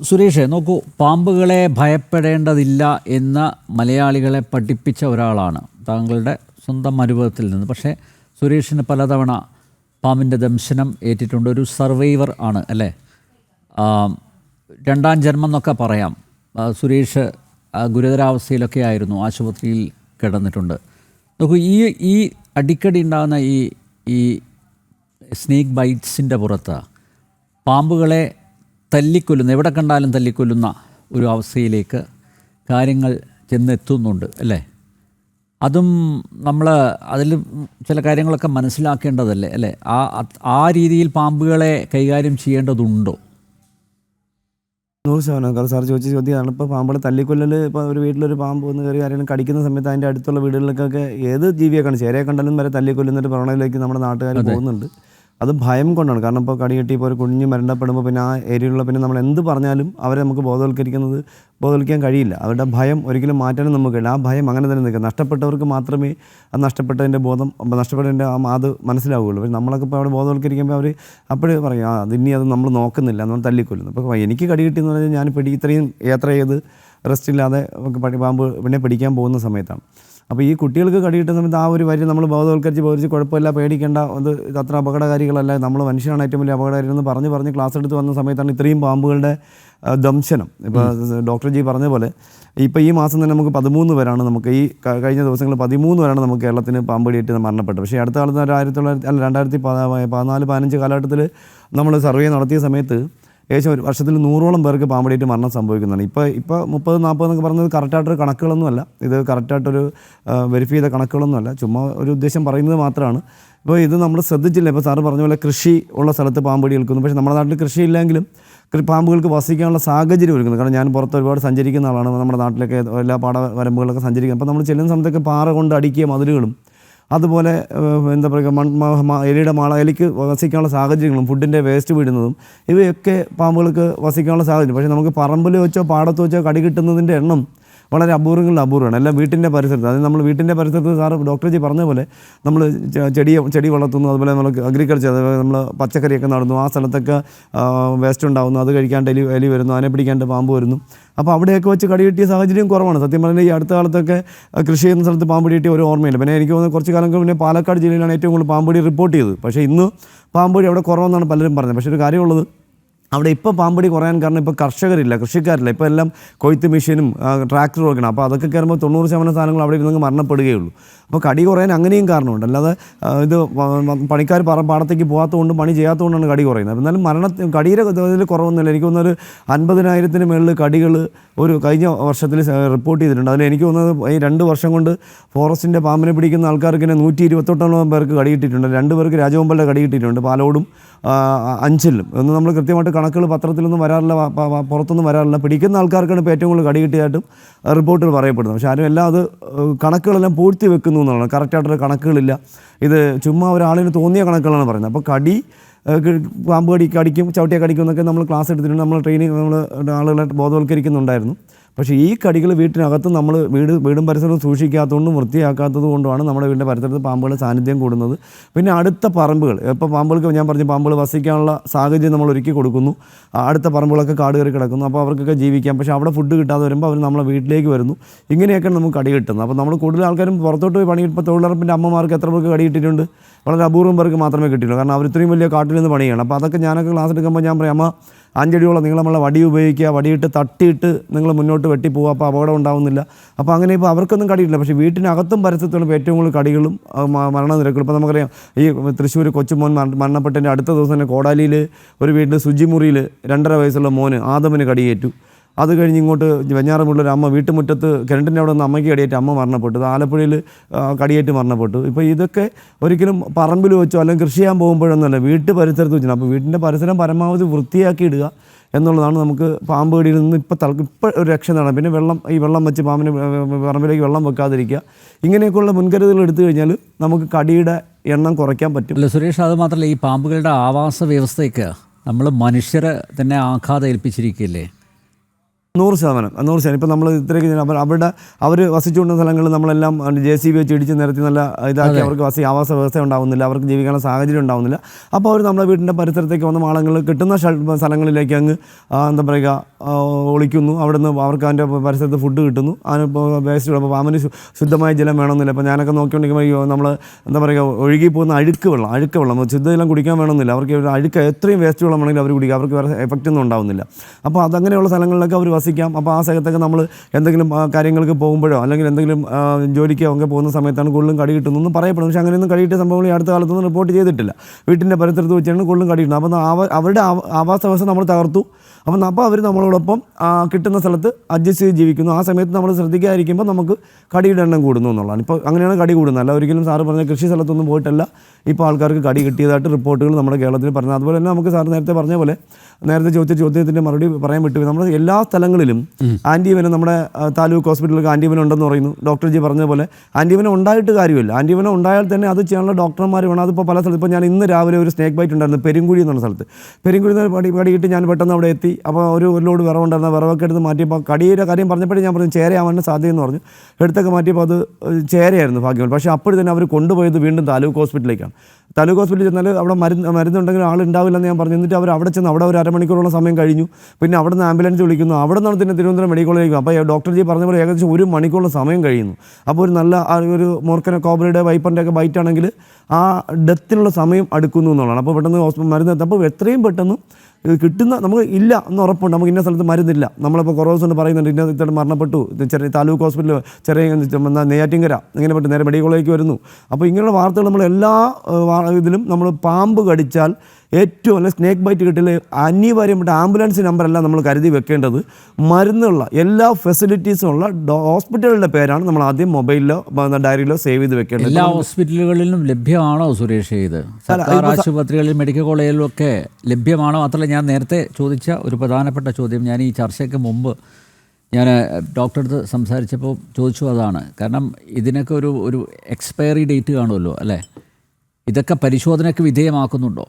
സുരേഷ് നോക്കൂ, പാമ്പുകളെ ഭയപ്പെടേണ്ടതില്ല എന്ന് മലയാളികളെ പഠിപ്പിച്ച ഒരാളാണ് താങ്കളുടെ സ്വന്തം അനുഭവത്തിൽ നിന്ന്. പക്ഷേ സുരേഷിന് പലതവണ പാമ്പിൻ്റെ ദംശനം ഏറ്റിട്ടുണ്ട്. ഒരു സർവൈവർ ആണ് അല്ലേ? രണ്ടാം ജന്മം എന്നൊക്കെ പറയാം. സുരേഷ് ഗുരുതരാവസ്ഥയിലൊക്കെ ആയിരുന്നു, ആശുപത്രിയിൽ കിടന്നിട്ടുണ്ട്. നോക്കൂ, ഈ അടിക്കടി ഉണ്ടാകുന്ന ഈ സ്നേക്ക് ബൈറ്റ്സിൻ്റെ പുറത്ത് പാമ്പുകളെ തല്ലിക്കൊല്ലുന്ന, എവിടെ കണ്ടാലും തല്ലിക്കൊല്ലുന്ന ഒരു അവസ്ഥയിലേക്ക് കാര്യങ്ങൾ ചെന്നെത്തുന്നുണ്ട് അല്ലേ? അതും നമ്മൾ അതിൽ ചില കാര്യങ്ങളൊക്കെ മനസ്സിലാക്കേണ്ടതല്ലേ അല്ലേ? ആ രീതിയിൽ പാമ്പുകളെ കൈകാര്യം ചെയ്യേണ്ടതുണ്ടോ? 100%. കാരണം സാർ ചോദിച്ച ചോദ്യമാണ്. ഇപ്പോൾ പാമ്പുകളെ തല്ലിക്കൊല്ലൽ, ഇപ്പോൾ ഒരു വീട്ടിലൊരു പാമ്പ് വന്ന് കയറി ആരെങ്കിലും കടിക്കുന്ന സമയത്ത് അതിൻ്റെ അടുത്തുള്ള വീടുകളിലേക്കൊക്കെ ഏത് ജീവിയെ കണ്ട് ചേരയെ കണ്ടാലും വരെ തല്ലിക്കൊല്ലുന്നൊരു പ്രവണതയിലേക്ക് നമ്മുടെ നാട്ടുകാർ പോകുന്നുണ്ട്. അത് ഭയം കൊണ്ടാണ്. കാരണം ഇപ്പോൾ കടി കിട്ടി ഇപ്പോൾ ഒരു കുഞ്ഞ് മരണപ്പെടുമ്പോൾ പിന്നെ ആ ഏരിയയിലുള്ള പിന്നെ നമ്മൾ എന്ത് പറഞ്ഞാലും അവരെ നമുക്ക് ബോധവൽക്കരിക്കാൻ കഴിയില്ല. അവരുടെ ഭയം ഒരിക്കലും മാറ്റാനും നമുക്ക് കഴിയില്ല. ആ ഭയം അങ്ങനെ തന്നെ നിൽക്കുക. നഷ്ടപ്പെട്ടവർക്ക് മാത്രമേ അത് നഷ്ടപ്പെട്ടതിൻ്റെ ബോധം, നഷ്ടപ്പെട്ടതിൻ്റെ അത് മനസ്സിലാവുകയുള്ളൂ. പക്ഷേ നമ്മളൊക്കെ ഇപ്പോൾ അവിടെ ബോധവൽക്കരിക്കുമ്പോൾ അവർ അപ്പോഴേ പറയും അത് നമ്മൾ നോക്കുന്നില്ല, നമ്മൾ തല്ലിക്കൊല്ലുന്നു. ഇപ്പോൾ എനിക്ക് കടി കിട്ടിയെന്ന് പറഞ്ഞാൽ ഞാൻ ഇത്രയും യാത്ര ചെയ്ത് റെസ്റ്റില്ലാതെ പാമ്പ് പിന്നെ പിടിക്കാൻ പോകുന്ന സമയത്താണ്. അപ്പോൾ ഈ കുട്ടികൾക്ക് കടി കിട്ടുന്ന സമയത്ത് ആ ഒരു വരി നമ്മൾ ബോധവൽക്കരിച്ച് കുഴപ്പമില്ല, പേടിക്കേണ്ട, ഇത് അത്ര അപകടകാരികളല്ല, നമ്മൾ മനുഷ്യനാണ് ഏറ്റവും വലിയ അപകടകാരികളെന്ന് പറഞ്ഞ് ക്ലാസ് എടുത്ത് വന്ന സമയത്താണ് ഇത്രയും പാമ്പുകളുടെ ദംശനം. ഇപ്പോൾ ഡോക്ടർ ജി പറഞ്ഞ പോലെ ഇപ്പോൾ ഈ മാസം തന്നെ നമുക്ക് 13 പേരാണ്, നമുക്ക് ഈ കഴിഞ്ഞ ദിവസങ്ങളിൽ 13 പേരാണ് നമുക്ക് കേരളത്തിന് പാമ്പ് കടിയേറ്റ് മരണപ്പെട്ടത്. പക്ഷേ അടുത്ത കാലത്ത് 2014-15 കാലഘട്ടത്തിൽ നമ്മൾ സർവേ നടത്തിയ സമയത്ത് ഏകദേശം ഒരു വർഷത്തിൽ 100ഓളം പേർക്ക് പാമ്പടിയിട്ട് മരണം സംഭവിക്കുന്നതാണ്. ഇപ്പോൾ 30-40 എന്നൊക്കെ പറയുന്നത് കറക്റ്റായിട്ടൊരു കണക്കുകളൊന്നുമല്ല. ഇത് കറക്റ്റായിട്ടൊരു വെരിഫൈ ചെയ്ത കണക്കുകളൊന്നുമല്ല, ചുമ്മാ ഒരു ഉദ്ദേശം പറയുന്നത് മാത്രമാണ്. ഇപ്പോൾ ഇത് നമ്മൾ ശ്രദ്ധിച്ചില്ല. ഇപ്പോൾ സാറ് പറഞ്ഞ പോലെ കൃഷി ഉള്ള സ്ഥലത്ത് പാമ്പടി ഏൽക്കുന്നു. പക്ഷേ നമ്മുടെ നാട്ടിൽ കൃഷിയില്ലെങ്കിലും പാമ്പുകൾക്ക് വസിക്കാനുള്ള സാഹചര്യം ഒരുക്കുന്നു. കാരണം ഞാൻ പുറത്ത് ഒരുപാട് സഞ്ചരിക്കുന്ന ആളാണ്. നമ്മുടെ നാട്ടിലൊക്കെ എല്ലാ പാടവരമ്പുകളൊക്കെ സഞ്ചരിക്കുന്നത്. അപ്പോൾ നമ്മൾ ചെല്ലുന്ന സമയത്തൊക്കെ പാറ കൊണ്ട് അടുക്കിയ മതിലുകളും അതുപോലെ എന്താ പറയുക എലിയുടെ എലിക്ക് വസിക്കാനുള്ള സാഹചര്യങ്ങളും ഫുഡിൻ്റെ വേസ്റ്റ് വിടുന്നതും ഇവയൊക്കെ പാമ്പുകൾക്ക് വസിക്കാനുള്ള സാഹചര്യം. പക്ഷേ നമുക്ക് പറമ്പിൽ വെച്ചോ പാടത്ത് വെച്ചോ കടി കിട്ടുന്നതിൻ്റെ എണ്ണം വളരെ അപൂർവമാണ്. എല്ലാം വീട്ടിൻ്റെ പരിസരത്ത്. അതായത് നമ്മൾ വീട്ടിൻ്റെ പരിസരത്ത് സാറ് ഡോക്ടർ ജി പറഞ്ഞ പോലെ നമ്മൾ ചെടി വളർത്തുന്നു, അതുപോലെ നമ്മൾ അഗ്രികൾച്ചർ, അതുപോലെ നമ്മൾ പച്ചക്കറിയൊക്കെ നടുന്നു, ആ സ്ഥലത്തൊക്കെ വേസ്റ്റ് ഉണ്ടാകുന്നു, അത് കഴിക്കാണ്ട് എലി വരുന്നു, അതിനെ പിടിക്കാണ്ട് പാമ്പ് വരുന്നു. അപ്പോൾ അവിടെയൊക്കെ വെച്ച് കടി കിട്ടിയ സാഹചര്യം കുറവാണ്. സത്യം പറഞ്ഞാൽ ഈ അടുത്ത കാലത്തൊക്കെ കൃഷി ചെയ്യുന്ന സ്ഥലത്ത് പാമ്പ് കിട്ടിയ ഒരു ഓർമ്മയില്ല. പിന്നെ എനിക്ക് തോന്നുന്നത് കുറച്ച് കാലം പിന്നെ പാലക്കാട് ജില്ലയിലാണ് ഏറ്റവും കൂടുതൽ പാമ്പടി റിപ്പോർട്ട് ചെയ്തത്. പക്ഷേ ഇന്ന് പാമ്പടി അവിടെ കുറവെന്നാണ് പലരും പറഞ്ഞത്. പക്ഷേ ഒരു കാര്യമുള്ളത്, അവിടെ ഇപ്പോൾ പാമ്പടി കുറയാൻ കാരണം ഇപ്പോൾ കർഷകരില്ല, കൃഷിക്കാരില്ല. ഇപ്പോൾ എല്ലാം കൊയ്ത്ത് മെഷീനും ട്രാക്ടറും ഒക്കെയാണ്. അപ്പോൾ അതൊക്കെ കയറുമ്പോൾ 90% സാധനങ്ങൾ അവിടെ ഇരുന്ന് മരണപ്പെടുകയുള്ളൂ. അപ്പോൾ കടി കുറയാൻ അങ്ങനെയും കാരണമുണ്ട്. അല്ലാതെ ഇത് പണിക്കാർ പാടത്തേക്ക് പോകാത്തതുകൊണ്ടും പണി ചെയ്യാത്തതുകൊണ്ടാണ് കടി കുറയുന്നത്. എന്നാലും കടിയുടെ ഇതിൽ കുറവൊന്നുമില്ല. എനിക്ക് തോന്നുന്നൊരു 50,000-ന് മുകളിൽ കടികൾ ഒരു കഴിഞ്ഞ വർഷത്തിൽ റിപ്പോർട്ട് ചെയ്തിട്ടുണ്ട്. അതിൽ എനിക്ക് തോന്നുന്നത് ഈ 2 വർഷം കൊണ്ട് ഫോറസ്റ്റിൻ്റെ പാമ്പിനെ പിടിക്കുന്ന ആൾക്കാർക്ക് തന്നെ 128 പേർക്ക് കടി കിട്ടിയിട്ടുണ്ട്. 2 പേർക്ക് രാജഗോപാലിൻ്റെ കടി കിട്ടിയിട്ടുണ്ട്, പാലോടും അഞ്ചലിലും. ഒന്നും നമ്മൾ കൃത്യമായിട്ട് കണക്കുകൾ പത്രത്തിലൊന്നും വരാറില്ല, പുറത്തൊന്നും വരാറില്ല. പിടിക്കുന്ന ആൾക്കാർക്കാണ് ഇപ്പോൾ ഏറ്റവും കൂടുതൽ കടി കിട്ടിയതായിട്ടും റിപ്പോർട്ടുകൾ പറയപ്പെടുന്നത്. പക്ഷേ ആരും എല്ലാം അത് കണക്കുകളെല്ലാം പൂഴ്ത്തി വെക്കുന്നു എന്നുള്ളതാണ്. കറക്റ്റായിട്ടൊരു കണക്കുകളില്ല. ഇത് ചുമ്മാ ഒരാളിന് തോന്നിയ കണക്കുകളാണ് പറയുന്നത്. അപ്പോൾ പാമ്പ് കടിക്കും, ചവിട്ടിയെ കടിക്കും എന്നൊക്കെ നമ്മൾ ക്ലാസ് എടുത്തിട്ടുണ്ട്, നമ്മൾ ട്രെയിനിങ് ആളുകളെ ബോധവൽക്കരിക്കുന്നുണ്ടായിരുന്നു. പക്ഷേ ഈ കടികൾ വീട്ടിനകത്ത് നമ്മൾ വീടും പരിസരവും സൂക്ഷിക്കാത്തതുകൊണ്ടും വൃത്തിയാക്കാത്തത് കൊണ്ടുമാണ് നമ്മുടെ വീടിൻ്റെ പരിസരത്ത് പാമ്പുകളുടെ സാന്നിധ്യം കൂടുന്നത്. പിന്നെ അടുത്ത പറമ്പുകൾ, ഇപ്പോൾ പാമ്പുകൾക്ക് ഞാൻ പറഞ്ഞു പാമ്പുകൾ വസിക്കാനുള്ള സാഹചര്യം നമ്മൾ ഒരുക്കി കൊടുക്കുന്നു. അടുത്ത പറമ്പുകളൊക്കെ കാട് കയറി കിടക്കുന്നു. അപ്പോൾ അവർക്കൊക്കെ ജീവിക്കാം. പക്ഷേ അവിടെ ഫുഡ് കിട്ടാതെ വരുമ്പോൾ അവർ നമ്മളെ വീട്ടിലേക്ക് വരുന്നു. ഇങ്ങനെയൊക്കെയാണ് നമുക്ക് കടി കിട്ടുന്നത്. അപ്പോൾ നമ്മൾ കൂടുതൽ ആൾക്കാരും പുറത്തോട്ട് പോയി പണി, ഇപ്പോൾ തൊഴിലുറപ്പിൻ്റെ അമ്മമാർക്ക് എത്ര പേർക്ക് കടി കിട്ടിയിട്ടുണ്ട്? വളരെ അപൂർവം പേർക്ക് മാത്രമേ കിട്ടിയുള്ളൂ. കാരണം അവർ ഇത്രയും വലിയ കാട്ടിൽ നിന്ന് പണിയാണ്. അപ്പോൾ അതൊക്കെ ഞാനൊക്കെ ക്ലാസ് എടുക്കുമ്പോൾ ഞാൻ പറയും, അമ്മ 5 അടിയോളം നിങ്ങൾ നമ്മളെ വടി ഉപയോഗിക്കുക, വടിയിട്ട് തട്ടിയിട്ട് നിങ്ങൾ മുന്നോട്ട് വെട്ടിപ്പോവുക, അപ്പോൾ അപകടം ഉണ്ടാവുന്നില്ല. അപ്പോൾ അങ്ങനെ ഇപ്പോൾ അവർക്കൊന്നും കടിയില്ല. പക്ഷേ വീട്ടിനകത്തും പരിസരത്തുള്ള ഏറ്റവും കൂടുതൽ കടികളും മരണനിരക്കുകളും. ഇപ്പോൾ നമുക്കറിയാം, ഈ തൃശ്ശൂർ കൊച്ചുമോൻ മരണപ്പെട്ടതിൻ്റെ അടുത്ത ദിവസം തന്നെ കോടാലിയിൽ ഒരു വീട്ടിൽ ശുചിമുറിയിൽ 2.5 വയസ്സുള്ള മോന് ആദമിന് കടിയേറ്റു. അത് കഴിഞ്ഞ് ഇങ്ങോട്ട് വെഞ്ഞാറമുള്ളൊരു അമ്മ വീട്ടുമുറ്റത്ത് കിണറ്റിൻ്റെ അവിടെ നിന്ന് അമ്മയ്ക്ക് കടിയേറ്റ് അമ്മ മരണപ്പെട്ടു. ആലപ്പുഴയിൽ കടിയേറ്റ് മരണപ്പെട്ടു. ഇപ്പോൾ ഇതൊക്കെ ഒരിക്കലും പറമ്പിൽ വെച്ചോ അല്ലെങ്കിൽ കൃഷി ചെയ്യാൻ പോകുമ്പോഴൊന്നുമല്ല, വീട്ടു പരിസരത്ത് വെച്ചാൽ. അപ്പോൾ വീട്ടിൻ്റെ പരിസരം പരമാവധി വൃത്തിയാക്കി ഇടുക എന്നുള്ളതാണ് നമുക്ക് പാമ്പ് കടിയിൽ നിന്ന് ഇപ്പോൾ ഒരു രക്ഷ നേടാം. പിന്നെ വെള്ളം വെച്ച് പാമ്പിന് പറമ്പിലേക്ക് വെള്ളം വെക്കാതിരിക്കുക. ഇങ്ങനെയൊക്കെയുള്ള മുൻകരുതലുകൾ എടുത്തു കഴിഞ്ഞാൽ നമുക്ക് കടിയുടെ എണ്ണം കുറയ്ക്കാൻ പറ്റും. അല്ല സുരേഷ്, അത് മാത്രമല്ല, ഈ പാമ്പുകളുടെ ആവാസ വ്യവസ്ഥയ്ക്ക് നമ്മൾ മനുഷ്യരെ തന്നെ ആഘാതം ഏൽപ്പിച്ചിരിക്കുകയല്ലേ? 100%. ഇപ്പം നമ്മൾ ഇത്രയൊക്കെ അവർ വസിച്ചുകൊണ്ട സ്ഥലങ്ങളിൽ നമ്മളെല്ലാം JCB വെച്ച് ഇടിച്ച് നിരത്തി നല്ല ഇതാക്കി അവർക്ക് ആവാസ വ്യവസ്ഥ ഉണ്ടാവുന്നില്ല, അവർക്ക് ജീവിക്കാനുള്ള സാഹചര്യം ഉണ്ടാവുന്നില്ല. അപ്പോൾ അവർ നമ്മളെ വീടിൻ്റെ പരിസരത്തേക്ക് വന്ന മാളങ്ങൾ കിട്ടുന്ന സ്ഥലങ്ങളിലേക്ക് അങ്ങ് എന്താ പറയുക ഒളിക്കുന്നു. അവിടെ നിന്ന് അവർക്ക് അതിൻ്റെ പരിസരത്ത് ഫുഡ് കിട്ടുന്നു, അതിന് വേസ്റ്റ്. അപ്പോൾ പാമ്പിന് ശുദ്ധമായ ജലം വേണമെന്നില്ല. ഇപ്പോൾ ഞാനൊക്കെ നോക്കിക്കൊണ്ടിരിക്കുമ്പോൾ നമ്മൾ എന്താ പറയുക ഒഴുകി പോകുന്ന അഴുക്ക് വെള്ളം ശുദ്ധജലം കുടിക്കാൻ വേണമെന്നില്ല. അവർക്ക് അഴുക്ക് എത്രയും വേസ്റ്റ് വെള്ളമാണെങ്കിൽ അവർ കുടിക്കുക, അവർക്ക് വേറെ എഫക്റ്റ് ഒന്നും ഉണ്ടാവുന്നില്ല. അപ്പോൾ അതങ്ങനെയുള്ള സ്ഥലങ്ങളിലൊക്കെ അവർ വസിക്കാം. അപ്പോൾ ആ സ്ഥലത്തൊക്കെ നമ്മൾ എന്തെങ്കിലും കാര്യങ്ങൾക്ക് പോകുമ്പോഴോ അല്ലെങ്കിൽ എന്തെങ്കിലും ജോലിക്കോ ഒക്കെ പോകുന്ന സമയത്താണ് കൂടുതലും കടി കിട്ടുന്നതെന്ന് പറയപ്പെടുന്നു. പക്ഷേ അങ്ങനെയൊന്നും കടി കിട്ടിയ സംഭവങ്ങൾ ഈ അടുത്ത കാലത്തൊന്നും റിപ്പോർട്ട് ചെയ്തിട്ടില്ല. വീട്ടിൻ്റെ പരിസരത്ത് വെച്ചാണ് കൂടുതലും കടി കിട്ടുന്നത്. അപ്പോൾ അവരുടെ ആവാസ വ്യവസ്ഥ നമ്മൾ തകർത്തു. അപ്പോൾ അവർ നമ്മളോടൊപ്പം കിട്ടുന്ന സ്ഥലത്ത് അഡ്ജസ്റ്റ് ചെയ്ത് ജീവിക്കുന്നു. ആ സമയത്ത് നമ്മൾ ശ്രദ്ധിക്കാതിരിക്കുമ്പോൾ നമുക്ക് കടിയുടെ എണ്ണം കൂടുന്നു എന്നുള്ളതാണ്. ഇപ്പോൾ അങ്ങനെയാണ് കടി കൂടുന്നത്. അല്ല ഒരിക്കലും സാറ് പറഞ്ഞ കൃഷി സ്ഥലത്തൊന്നും പോയിട്ടല്ല ഇപ്പോൾ ആൾക്കാർക്ക് കടി കിട്ടിയതായിട്ട് റിപ്പോർട്ടുകൾ നമ്മുടെ കേരളത്തിൽ പറഞ്ഞത്. അതുപോലെ തന്നെ നമുക്ക് സാർ നേരത്തെ പറഞ്ഞ പോലെ നേരത്തെ ചോദ്യത്തിൻ്റെ മറുപടി പറയാൻ വിട്ടു. നമ്മൾ എല്ലാ സ്ഥലങ്ങളിലും ആൻറ്റിവെനം നമ്മുടെ താലൂക്ക് ഹോസ്പിറ്റലിൽ ആൻറ്റിവെനം ഉണ്ടെന്ന് പറയുന്നു. ഡോക്ടർ ജി പറഞ്ഞ പോലെ ആൻറ്റിവെനം ഉണ്ടായിട്ട് കാര്യമില്ല. ആൻറ്റിവെനം ഉണ്ടായാൽ തന്നെ അത് ചെയ്യാനുള്ള ഡോക്ടർമാർ വേണം. അതിപ്പോൾ പല സ്ഥലത്ത് ഇപ്പോൾ ഞാൻ ഇന്ന് രാവിലെ ഒരു സ്നേക്ക് ബൈറ്റ് ഉണ്ടായിരുന്നു പെരുങ്കുഴി എന്നുള്ള സ്ഥലത്ത്. പെരുങ്കുഴി പടിയിട്ട് ഞാൻ പെട്ടെന്ന് അവിടെ എത്തി. അപ്പോൾ ഒരു ലോഡ് വിറവുണ്ടായിരുന്ന വിറവൊക്കെ എടുത്ത് മാറ്റിയപ്പോൾ കടിയുടെ കാര്യം പറഞ്ഞപ്പോഴേ ഞാൻ പറഞ്ഞു ചേരയാവാൻ സാധ്യതയെന്ന് പറഞ്ഞു. എടുത്തൊക്കെ മാറ്റിയപ്പോൾ അത് ചേരയായിരുന്നു ഭാഗ്യമാണ്. പക്ഷേ അപ്പോഴും തന്നെ അവർ കൊണ്ടുപോയത് വീണ്ടും താലൂക്ക് ഹോസ്പിറ്റലിലേക്കാണ്. താലൂക്ക് ഹോസ്പിറ്റലിൽ ചെന്നാൽ അവിടെ മരുന്നുണ്ടെങ്കിൽ ആളുണ്ടാവില്ലെന്ന് ഞാൻ പറഞ്ഞു. എന്നിട്ട് അവർ അവിടെ ചെന്ന് അവിടെ ഒരു അരമണിക്കൂറോളം സമയം കഴിഞ്ഞു. പിന്നെ അവിടെ നിന്ന് ആംബുലൻസ് വിളിക്കുന്നു. അവിടെ നിന്നാണ് പിന്നെ തിരുവനന്തപുരം മെഡിക്കൽ കോളേജിലേക്ക്. അപ്പോൾ ഡോക്ടർ ജി പറഞ്ഞ പോലെ ഏകദേശം 1 മണിക്കൂറോളം സമയം കഴിയുന്നു. അപ്പോൾ ഒരു നല്ല ഒരു മൂർഖന കോബ്രയുടെ വൈപ്പറിൻ്റെ ഒക്കെ ബൈറ്റാണെങ്കിൽ ആ ഡെത്തിനുള്ള സമയം അടുക്കുന്നു എന്നുള്ളതാണ്. അപ്പോൾ പെട്ടെന്ന് മരുന്ന് എത്തും. അപ്പോൾ എത്രയും പെട്ടെന്ന് കിട്ടുന്ന നമുക്ക് ഇല്ല എന്ന് ഉറപ്പുണ്ട്. നമുക്ക് ഇന്ന സ്ഥലത്ത് മരുന്നില്ല. നമ്മളിപ്പോൾ കുറേ ദിവസം പറയുന്നുണ്ട് ഇന്ന സ്ഥലത്ത് മരണപ്പെട്ടു, ചെറിയ താലൂക്ക് ഹോസ്പിറ്റൽ, ചെറിയ നെയ്യാറ്റിൻകര, ഇങ്ങനെ പെട്ട് നേരെ മെഡിക്കൽ കോളേജിലേക്ക് വരുന്നു. അപ്പോൾ ഇങ്ങനെയുള്ള വാർത്തകൾ നമ്മൾ എല്ലാ ഇതിലും നമ്മൾ പാമ്പ് കടിച്ചാൽ ഏറ്റവും അല്ലെങ്കിൽ സ്നേക്ക് ബൈറ്റ് കിട്ടില്ല അനിവാര്യപ്പെട്ട ആംബുലൻസ് നമ്പറല്ല നമ്മൾ കരുതി വെക്കേണ്ടത്. മരുന്നുള്ള എല്ലാ ഫെസിലിറ്റീസും ഉള്ള ഹോസ്പിറ്റലുകളുടെ പേരാണ് നമ്മൾ ആദ്യം മൊബൈലിലോ ഡയറിയിലോ സേവ് ചെയ്ത് വെക്കേണ്ടത്. എല്ലാ ഹോസ്പിറ്റലുകളിലും ലഭ്യമാണോ സുരേഷ്? ഇത് സർക്കാർ ആശുപത്രികളിലും മെഡിക്കൽ കോളേജിലും ഒക്കെ ലഭ്യമാണോ? മാത്രമല്ല ഞാൻ നേരത്തെ ചോദിച്ച ഒരു പ്രധാനപ്പെട്ട ചോദ്യം ഞാൻ ഈ ചർച്ചയ്ക്ക് മുമ്പ് ഞാൻ ഡോക്ടറെ അടുത്ത് സംസാരിച്ചപ്പോൾ ചോദിച്ചു അതാണ്. കാരണം ഇതിനൊക്കെ ഒരു എക്സ്പയറി ഡേറ്റ് കാണുമല്ലോ അല്ലേ? ഇതൊക്കെ പരിശോധനയ്ക്ക് വിധേയമാക്കുന്നുണ്ടോ?